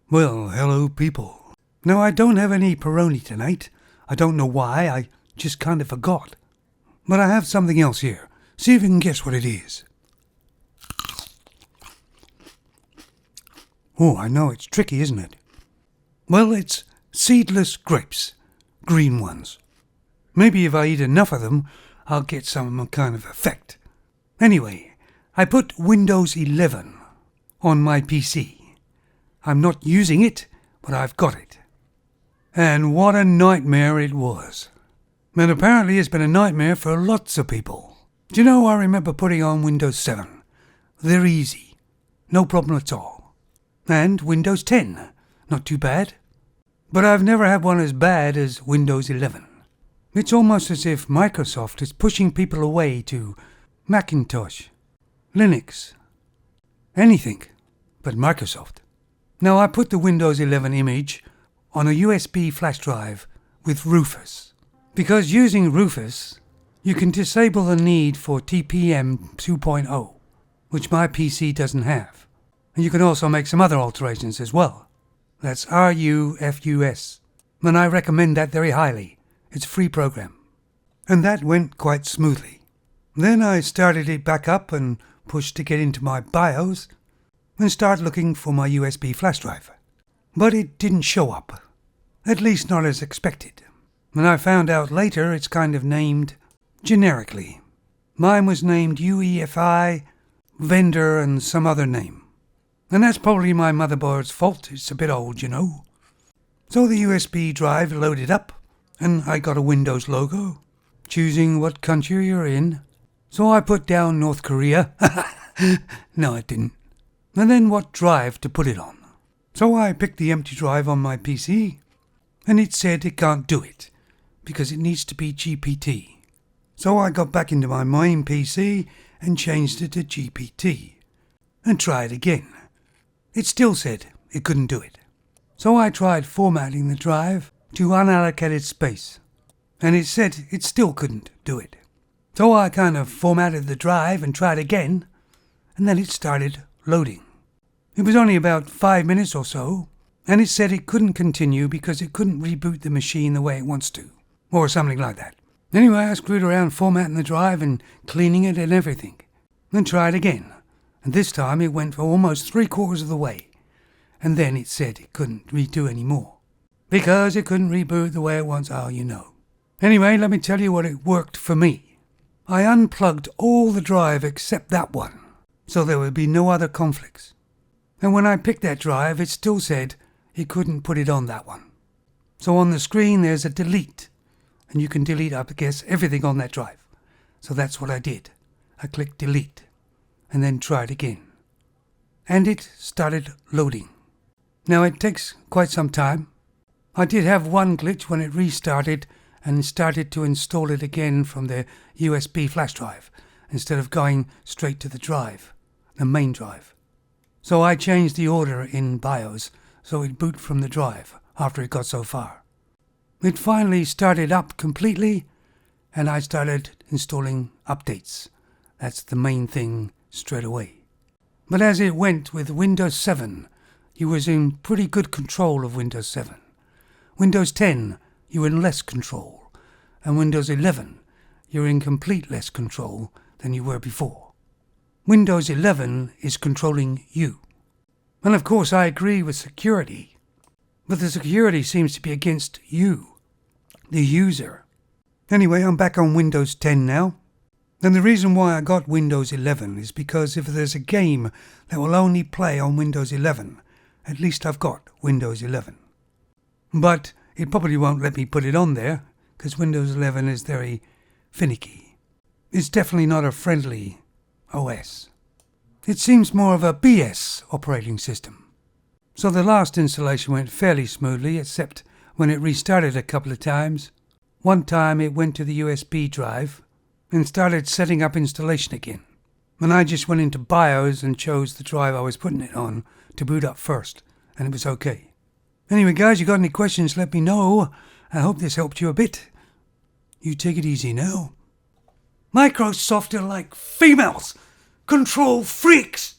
Well, hello people. Now I don't have any Peroni tonight. I don't know why, I just kind of forgot. But I have something else here. See if you can guess what it is. Oh, I know, it's tricky, isn't it? Well, it's seedless grapes. Green ones. Maybe if I eat enough of them, I'll get some kind of effect. Anyway, I put Windows 11 on my PC. I'm not using it, but I've got it. And what a nightmare it was. And apparently it's been a nightmare for lots of people. Do you know, I remember putting on Windows 7. They're easy. No problem at all. And Windows 10. Not too bad. But I've never had one as bad as Windows 11. It's almost as if Microsoft is pushing people away to Macintosh, Linux, anything but Microsoft. Now I put the Windows 11 image on a USB flash drive with Rufus. Because using Rufus, you can disable the need for TPM 2.0, which my PC doesn't have. And you can also make some other alterations as well. That's RUFUS. And I recommend that very highly. It's a free program. And that went quite smoothly. Then I started it back up and pushed to get into my BIOS and start looking for my USB flash drive. But it didn't show up. At least not as expected. And I found out later it's kind of named generically. Mine was named UEFI, vendor and some other name. And that's probably my motherboard's fault. It's a bit old, you know. So the USB drive loaded up and I got a Windows logo, choosing what country you're in. So I put down North Korea. No, it didn't. And then what drive to put it on. So I picked the empty drive on my PC, and it said it can't do it, because it needs to be GPT. So I got back into my main PC and changed it to GPT, and tried again. It still said it couldn't do it. So I tried formatting the drive to unallocated space, and it said it still couldn't do it. So I kind of formatted the drive and tried again, and then it started loading. It was only about 5 minutes or so, and it said it couldn't continue because it couldn't reboot the machine the way it wants to, or something like that. Anyway, I screwed around formatting the drive and cleaning it and everything, then tried again, and this time it went for almost 3/4 of the way, and then it said it couldn't redo any more, because it couldn't reboot the way it wants, oh, you know. Anyway, let me tell you what it worked for me. I unplugged all the drive except that one, so there would be no other conflicts. And when I picked that drive, it still said it couldn't put it on that one. So on the screen, there's a delete. And you can delete, I guess, everything on that drive. So that's what I did. I clicked delete. And then tried again. And it started loading. Now, it takes quite some time. I did have one glitch when it restarted and started to install it again from the USB flash drive, instead of going straight to the drive, the main drive. So I changed the order in BIOS so it boot from the drive after it got so far. It finally started up completely and I started installing updates. That's the main thing straight away. But as it went with Windows 7, you was in pretty good control of Windows 7. Windows 10, you were in less control. And Windows 11, you're in complete less control than you were before. Windows 11 is controlling you. And of course I agree with security, but the security seems to be against you, the user. Anyway, I'm back on Windows 10 now. And the reason why I got Windows 11 is because if there's a game that will only play on Windows 11, at least I've got Windows 11. But it probably won't let me put it on there, because Windows 11 is very finicky. It's definitely not a friendly OS. It seems more of a BS operating system. So the last installation went fairly smoothly, except when it restarted a couple of times. One time it went to the USB drive and started setting up installation again. And I just went into BIOS and chose the drive I was putting it on to boot up first, and it was okay. Anyway guys, you got any questions, let me know. I hope this helped you a bit. You take it easy now. Microsoft are like females. Control freaks.